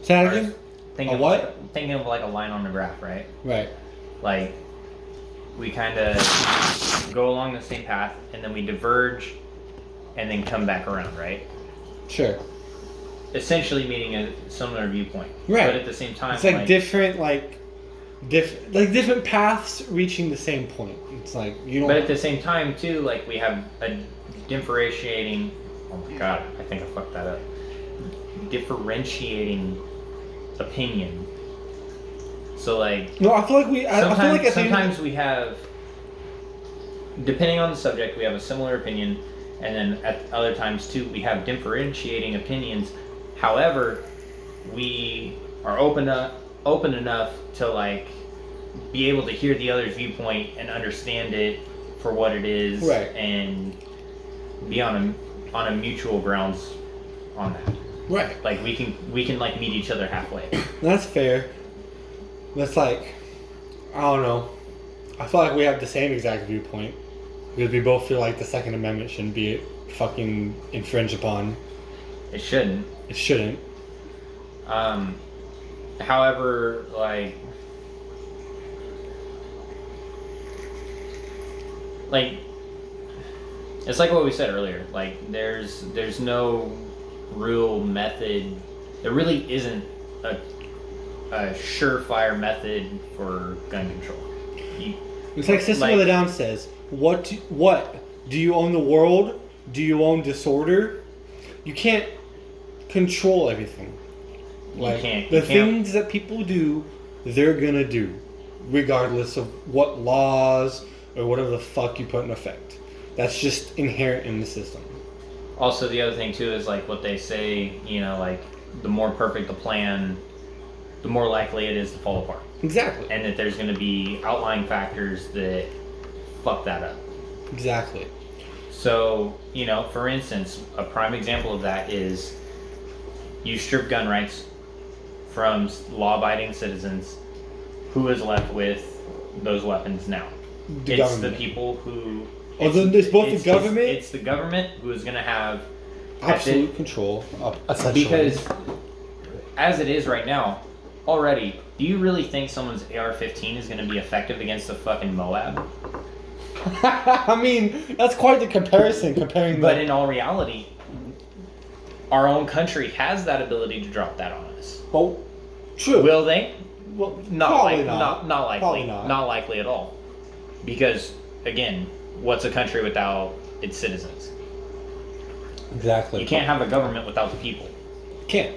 Say that again? Thinking of like a line on the graph, right? Right. Like, we kind of go along the same path, and then we diverge, and then come back around, right? Sure. Essentially meeting a similar viewpoint. Right. But at the same time, it's like different, different paths reaching the same point. It's like you don't. But at the same time, too, like we have a differentiating. Oh my god, I think I fucked that up. Differentiating opinion. So like. No, I feel like we. I feel like sometimes we have. Depending on the subject, we have a similar opinion, and then at other times too, we have differentiating opinions. However, we are open enough to like be able to hear the other's viewpoint and understand it for what it is, right. And be on a mutual grounds on that. Right. Like we can like meet each other halfway. That's fair. That's like, I don't know. I feel like we have the same exact viewpoint because we both feel like the Second Amendment shouldn't be fucking infringed upon. It shouldn't. It shouldn't. However, like it's like what we said earlier. Like there's no real method. There really isn't a surefire method for gun control. It's like System of a Down says. What do you own the world? Do you own disorder? You can't control everything. Like the things that people do, they're gonna do, regardless of what laws or whatever the fuck you put in effect. That's just inherent in the system. Also, the other thing too is like what they say. You know, like the more perfect the plan, the more likely it is to fall apart. Exactly. And that there's going to be outlying factors that fuck that up. Exactly. So, you know, for instance, a prime example of that is you strip gun rights from law-abiding citizens. Who is left with those weapons now? The it's government. The people who... Then there's both the government... It's the government who is going to have... absolute control, essentially. Because as it is right now, already, do you really think someone's AR-15 is going to be effective against a fucking Moab? I mean, that's quite the comparison, But in all reality, our own country has that ability to drop that on us. Well, true. Will they? Well, not probably not likely. Probably not. Not likely at all. Because, again, what's a country without its citizens? Exactly. You can't have a government without the people. Can't.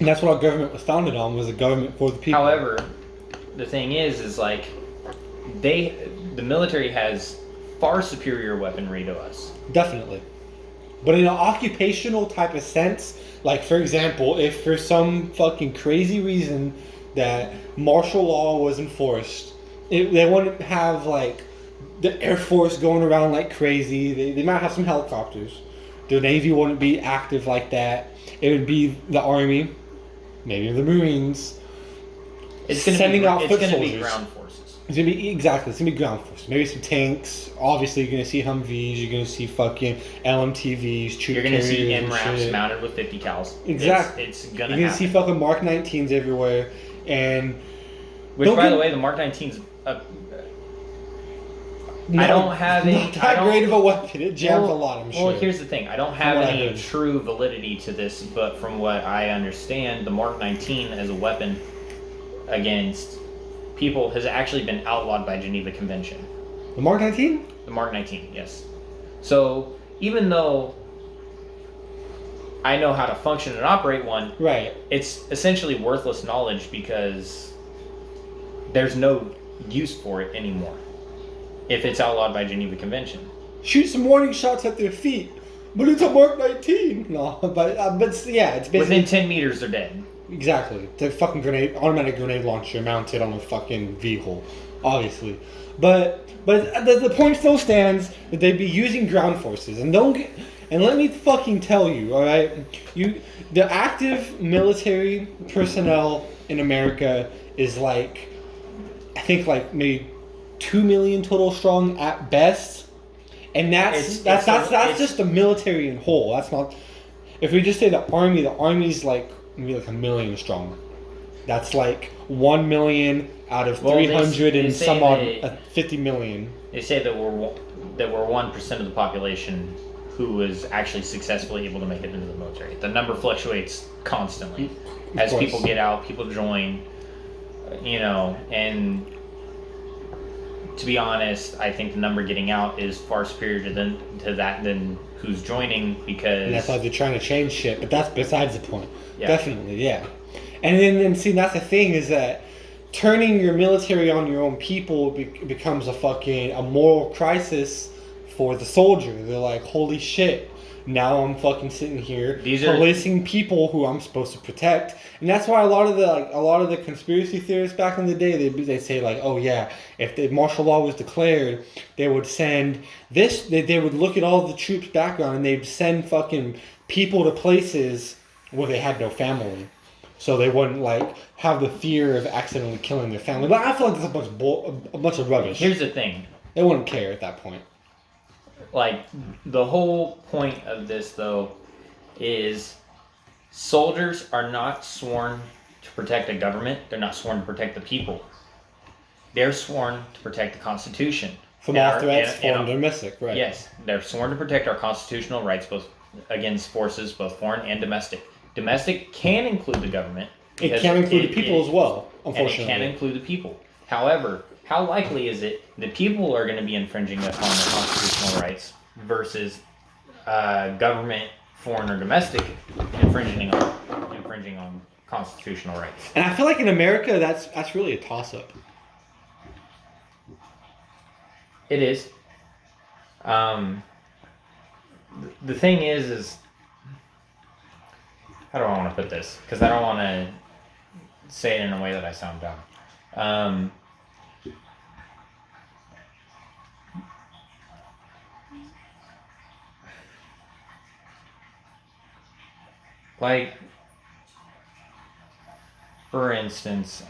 And that's what our government was founded on, was a government for the people. However, the thing is like, the military has far superior weaponry to us. Definitely. But in an occupational type of sense, like for example, if for some fucking crazy reason that martial law was enforced, they wouldn't have like the Air Force going around like crazy. They might have some helicopters. The Navy wouldn't be active like that. It would be the Army, maybe the Marines. It's going to be ground forces. It's gonna be It's gonna be ground forces. Maybe some tanks. Obviously, you're gonna see Humvees. You're gonna see fucking LMTVs. You're gonna see MRAPs mounted with 50 cals. Exactly. It's gonna. You're gonna see fucking Mark 19s everywhere, and which, by the way, the Mark 19s. I don't have not that great of a weapon. It jams a lot, I'm sure. Well, here's the thing. I don't have any true validity to this, but from what I understand, the Mark 19 as a weapon against people has actually been outlawed by Geneva Convention. The Mark 19? The Mark 19, yes. So even though I know how to function and operate one, right, it's essentially worthless knowledge because there's no use for it anymore if it's outlawed by Geneva Convention. Shoot some warning shots at their feet, but it's a Mark 19. No, but yeah, it's basically within 10 meters they're dead. Exactly. It's a fucking automatic grenade launcher mounted on a fucking vehicle, obviously. But the point still stands that they'd be using ground forces, and let me fucking tell you, all right, the active military personnel in America is like, I think like maybe 2 million total strong at best, and that's just the military in whole. That's not. If we just say the army's like maybe like 1 million strong. That's like 1 million out of Well, 300 they and say some odd that- 50 million. They say that we're 1% of the population who is actually successfully able to make it into the military. The number fluctuates constantly as course. people get out, people join, and to be honest, I think the number getting out is far superior to that than who's joining, because And that's why they're trying to change shit, but that's besides the point. Yeah. Definitely, yeah. And then see, that's the thing is that turning your military on your own people becomes a moral crisis for the soldier. They're like, holy shit, now I'm fucking sitting here policing people who I'm supposed to protect. And that's why a lot of the conspiracy theorists back in the day, they say like, oh yeah, if the martial law was declared, they would send they would look at all the troops' background and they'd send fucking people to places where they had no family. So they wouldn't like have the fear of accidentally killing their family. But I feel like that's a bunch of rubbish. Here's the thing. They wouldn't care at that point. Like, the whole point of this, though, is soldiers are not sworn to protect a government. They're not sworn to protect the people. They're sworn to protect the Constitution. From all threats, foreign and domestic, right? Yes, they're sworn to protect our constitutional rights, both against forces, both foreign and domestic. Domestic can include the government. It can include the people as well, unfortunately. And it can include the people. However, how likely is it that people are going to be infringing upon their constitutional rights versus government, foreign or domestic, infringing on constitutional rights? And I feel like in America, that's really a toss-up. It is. The thing is how do I want to put this? Because I don't want to say it in a way that I sound dumb. Like, for instance,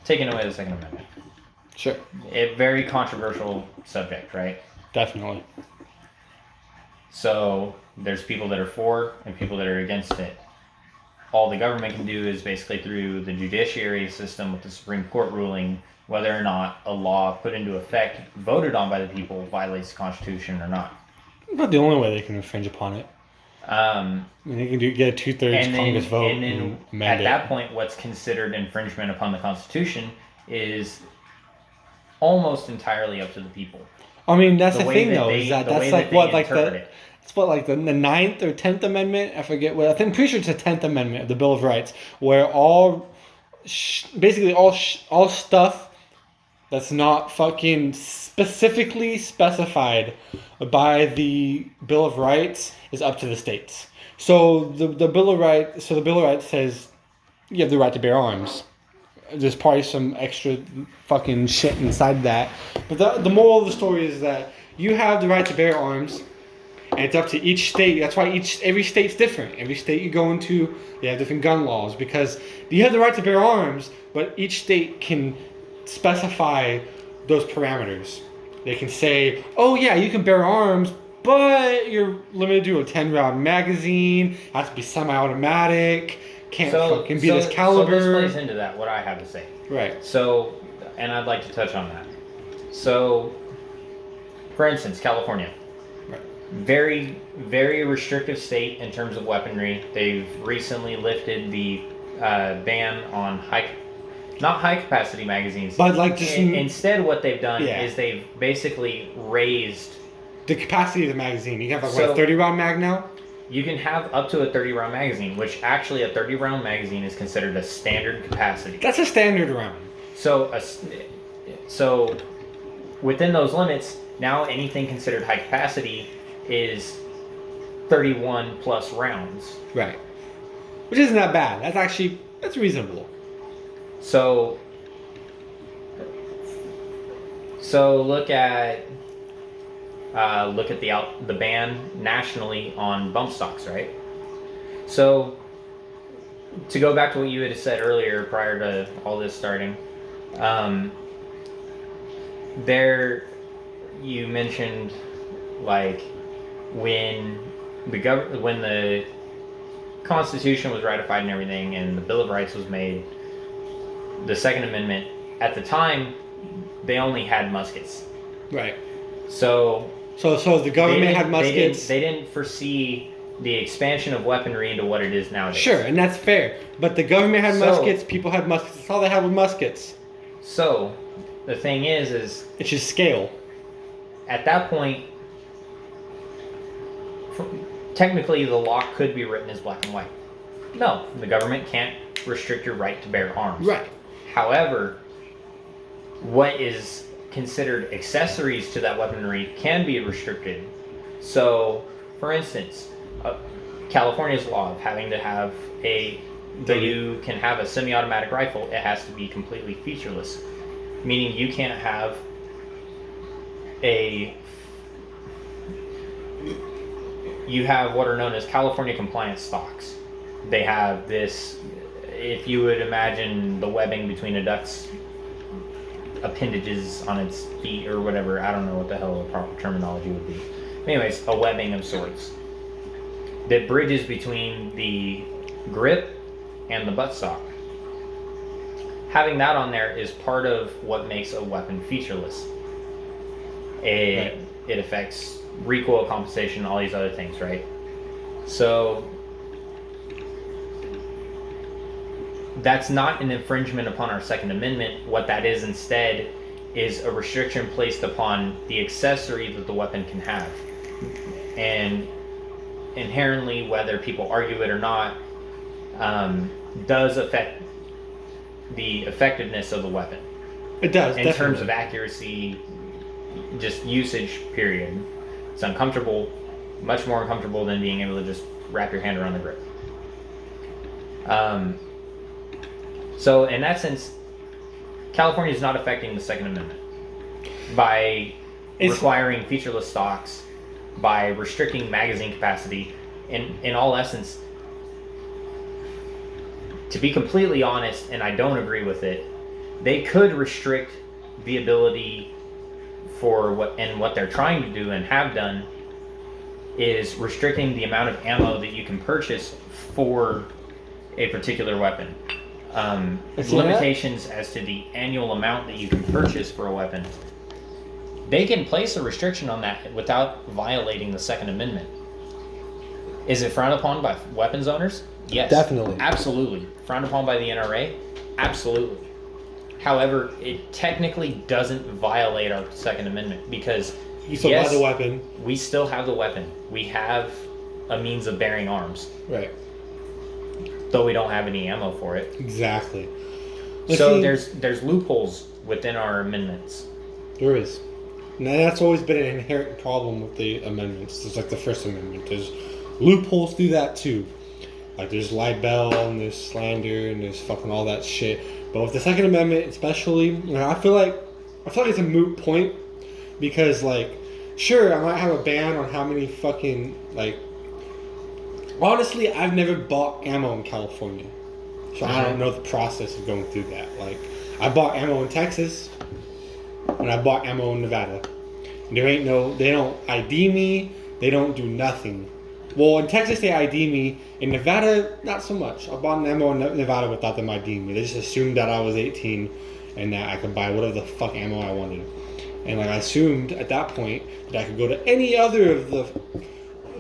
taking away the Second Amendment. Sure. A very controversial subject, right? Definitely. So there's people that are for and people that are against it. All the government can do is basically through the judiciary system with the Supreme Court ruling whether or not a law put into effect, voted on by the people, violates the Constitution or not. But the only way they can infringe upon it. I mean, they can get a 2/3 Congress vote and then mandate. At that point, what's considered infringement upon the Constitution is almost entirely up to the people. I mean, that's the thing, though, is that's like what, like it's what, like the 9th or 10th Amendment? I forget what. I'm pretty sure it's the 10th Amendment of the Bill of Rights, where basically all stuff that's not fucking specifically specified by the Bill of Rights is up to the states. So the Bill of Rights says you have the right to bear arms. There's probably some extra fucking shit inside that. But the moral of the story is that you have the right to bear arms, and it's up to each state. That's why every state's different. Every state you go into, they have different gun laws, because you have the right to bear arms, but each state can specify those parameters. They can say, oh yeah, you can bear arms, but you're limited to a 10-round magazine, has to be semi-automatic, can't fucking be this caliber. So this plays into that, what I have to say. Right. So, and I'd like to touch on that. So, for instance, California. Right. Very, very restrictive state in terms of weaponry. They've recently lifted the ban on not high capacity magazines. But like just instead, what they've done is they've basically raised the capacity of the magazine. You can have like a 30-round mag now? You can have up to a 30-round magazine, which actually a 30-round magazine is considered a standard capacity. That's a standard round. So within those limits, now anything considered high capacity is 31 plus rounds. Right. Which isn't that bad. That's reasonable. So look at the ban nationally on bump stocks, right? So to go back to what you had said earlier, prior to all this starting, there you mentioned like when the Constitution was ratified and everything, and the Bill of Rights was made, the Second Amendment, at the time, they only had muskets. Right. So the government had muskets. They didn't foresee the expansion of weaponry into what it is nowadays. Sure, and that's fair. But the government had muskets, people had muskets. That's all they had with muskets. So, the thing is it's just scale. At that point, technically the law could be written as black and white. No, the government can't restrict your right to bear arms. Right. However, what is considered accessories to that weaponry can be restricted. So, for instance, California's law of having to have you can have a semi-automatic rifle, it has to be completely featureless, meaning you can't have you have what are known as California compliance stocks. They have this, if you would imagine the webbing between a duck's appendages on its feet or whatever, I don't know what the hell the proper terminology would be. Anyways, a webbing of sorts that bridges between the grip and the buttstock. Having that on there is part of what makes a weapon featureless. It affects recoil compensation, all these other things, right? So that's not an infringement upon our Second Amendment. What that is instead is a restriction placed upon the accessory that the weapon can have. And inherently, whether people argue it or not, does affect the effectiveness of the weapon. It does, in terms of accuracy, just usage, period. It's uncomfortable, much more uncomfortable than being able to just wrap your hand around the grip. So in that sense, California is not affecting the Second Amendment by requiring featureless stocks, by restricting magazine capacity. In all essence, to be completely honest, and I don't agree with it, they could restrict the ability for what they're trying to do and have done is restricting the amount of ammo that you can purchase for a particular weapon. Limitations as to the annual amount that you can purchase for a weapon. They can place a restriction on that without violating the Second Amendment. Is it frowned upon by weapons owners? Yes. Definitely. Absolutely. Frowned upon by the NRA? Absolutely. However, it technically doesn't violate our Second Amendment because you still have the weapon. We still have the weapon. We have a means of bearing arms. Right. Though we don't have any ammo for it. Exactly. So there's loopholes within our amendments. There is. And that's always been an inherent problem with the amendments. It's like the First Amendment. There's loopholes through that too. Like there's libel and there's slander and there's fucking all that shit. But with the Second Amendment especially, I feel like it's a moot point because like, sure, I might have a ban on how many fucking like. Honestly, I've never bought ammo in California, so I don't know the process of going through that. Like, I bought ammo in Texas, and I bought ammo in Nevada. They don't ID me. They don't do nothing. Well, in Texas they ID me. In Nevada, not so much. I bought an ammo in Nevada without them IDing me. They just assumed that I was 18 and that I could buy whatever the fuck ammo I wanted. And like I assumed at that point that I could go to any other of the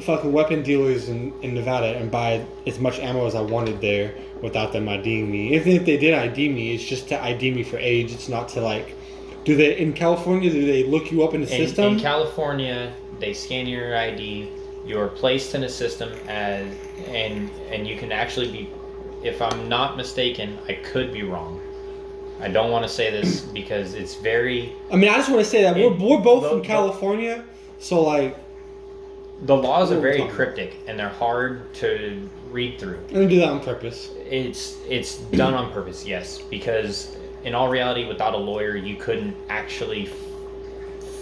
fucking weapon dealers in Nevada and buy as much ammo as I wanted there without them IDing me. Even if they did ID me, it's just to ID me for age. It's not to like. In California, do they look you up in the system? In California, they scan your ID. You're placed in a system and you can actually be, if I'm not mistaken, I could be wrong. I don't want to say this because it's very. I mean, I just want to say that we're both from California, so like. The laws are very cryptic and they're hard to read through. And they do that on purpose. It's done on purpose, yes, because in all reality, without a lawyer, you couldn't actually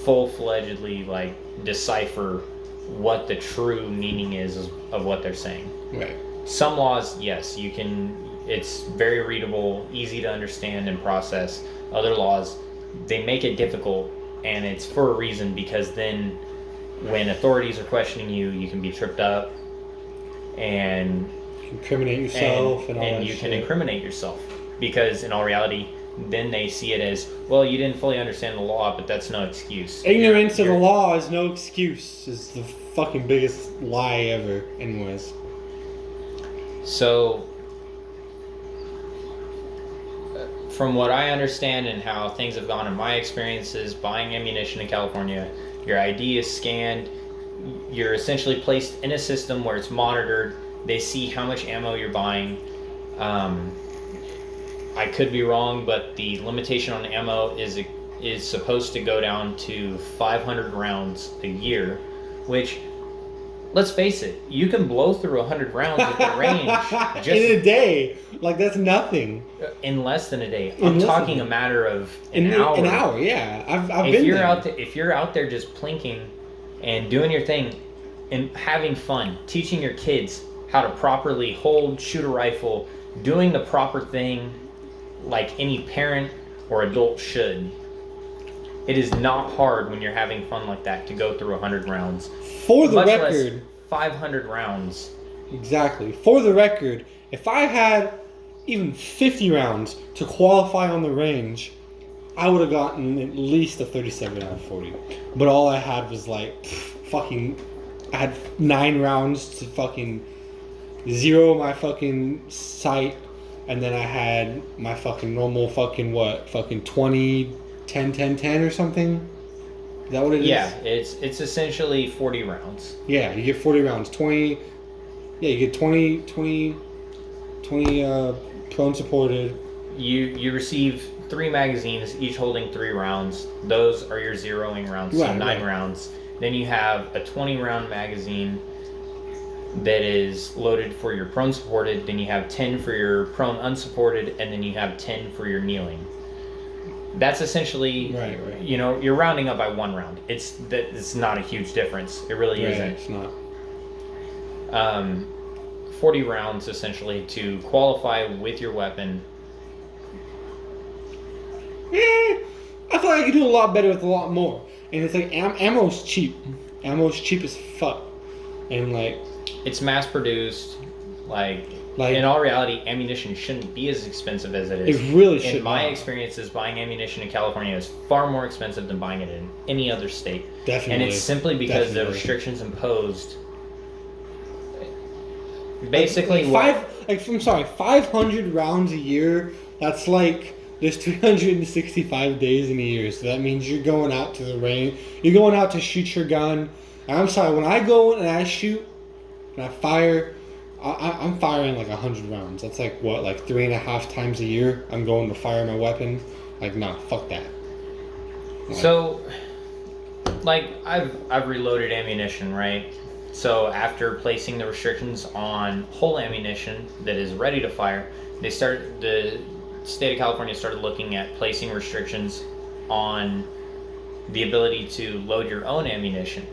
full-fledgedly like decipher what the true meaning is of what they're saying. Right. Some laws, yes, you can. It's very readable, easy to understand and process. Other laws, they make it difficult, and it's for a reason because then. When authorities are questioning you, you can be tripped up, and incriminate yourself and all that and you shit. can incriminate yourself, because in all reality, then they see it as, well, you didn't fully understand the law, but that's no excuse. Ignorance of the law is no excuse. Is the fucking biggest lie ever. Anyways. So, from what I understand and how things have gone in my experiences buying ammunition in California, your ID is scanned. You're essentially placed in a system where it's monitored. They see how much ammo you're buying. I could be wrong, but the limitation on ammo is supposed to go down to 500 rounds a year, which, let's face it, you can blow through 100 rounds at the range just in a day. Like, that's nothing. In less than a day. I'm talking a matter of an hour. An hour, yeah. I've been there. If you're out there just plinking and doing your thing and having fun, teaching your kids how to properly hold, shoot a rifle, doing the proper thing like any parent or adult should, it is not hard when you're having fun like that to go through 100 rounds. For the much record, less 500 rounds. Exactly. For the record, if I had even 50 rounds to qualify on the range, I would have gotten at least a 37 out of 40. But all I had was like I had 9 rounds to fucking zero my fucking sight, and then I had my fucking normal fucking 20, 10, 10, 10 or something. Is that what it is? Yeah, it's essentially 40 rounds. Yeah, you get 40 rounds. 20. Yeah, you get 20 prone supported. You receive 3 magazines, each holding 3 rounds. Those are your zeroing rounds, so 9 rounds. Then you have a 20 round magazine that is loaded for your prone supported. Then you have 10 for your prone unsupported, and then you have 10 for your kneeling. That's essentially, right. You know, you're rounding up by 1 round. It's not a huge difference. It really isn't. It's not. 40 rounds essentially to qualify with your weapon. I feel like I could do a lot better with a lot more. And it's like ammo's cheap. Ammo's cheap as fuck. And like, it's mass produced. Like in all reality, ammunition shouldn't be as expensive as it is. It really should. In my experiences, buying ammunition in California is far more expensive than buying it in any other state. Definitely. And it's simply because the restrictions imposed. Basically, 500 rounds a year. That's like there's 365 days in a year. So that means you're going out to the range. You're going out to shoot your gun. And I'm sorry, when I go and I shoot and I fire, I'm firing like 100 rounds. That's like what, like 3.5 times a year I'm going to fire my weapon. Like, nah, fuck that. So, like, I've reloaded ammunition, right? So after placing the restrictions on whole ammunition that is ready to fire, the state of California started looking at placing restrictions on the ability to load your own ammunition.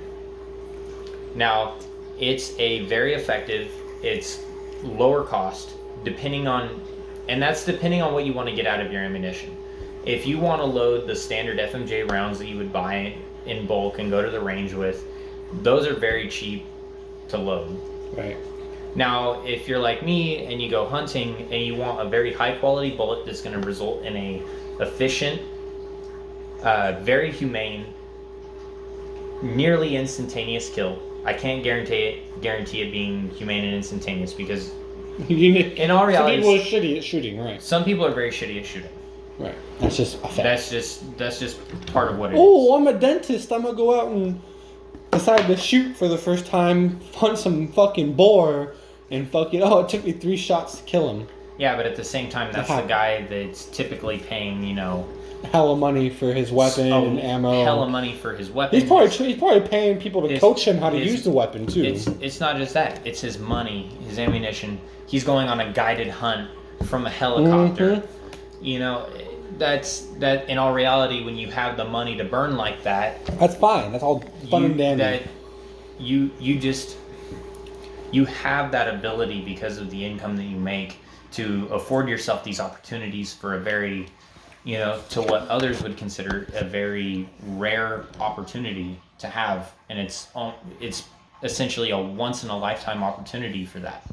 Now, it's a very effective, it's lower cost, and that's depending on what you want to get out of your ammunition. If you want to load the standard FMJ rounds that you would buy in bulk and go to the range with, those are very cheap to load. Right. Now, if you're like me and you go hunting and you want a very high quality bullet that's going to result in a efficient, very humane, nearly instantaneous kill. I can't guarantee it being humane and instantaneous because in all reality, some people are shitty at shooting, right? Some people are very shitty at shooting. Right. That's just a fact. That's just part of what it is. Oh, I'm a dentist. I'm gonna go out and decide to shoot for the first time, hunt some fucking boar, and it took me 3 shots to kill him. Yeah, but at the same time, that's the guy that's typically paying, hella money for his weapon and ammo. Hella money for his weapon. He's probably paying people to coach him how to use the weapon too. It's not just that. It's his money, his ammunition. He's going on a guided hunt from a helicopter. Mm-hmm. That in all reality, when you have the money to burn like that, that's fine. That's all fun and dandy. You have that ability because of the income that you make to afford yourself these opportunities for a very, to what others would consider a very rare opportunity to have, and it's essentially a once in a lifetime opportunity for that.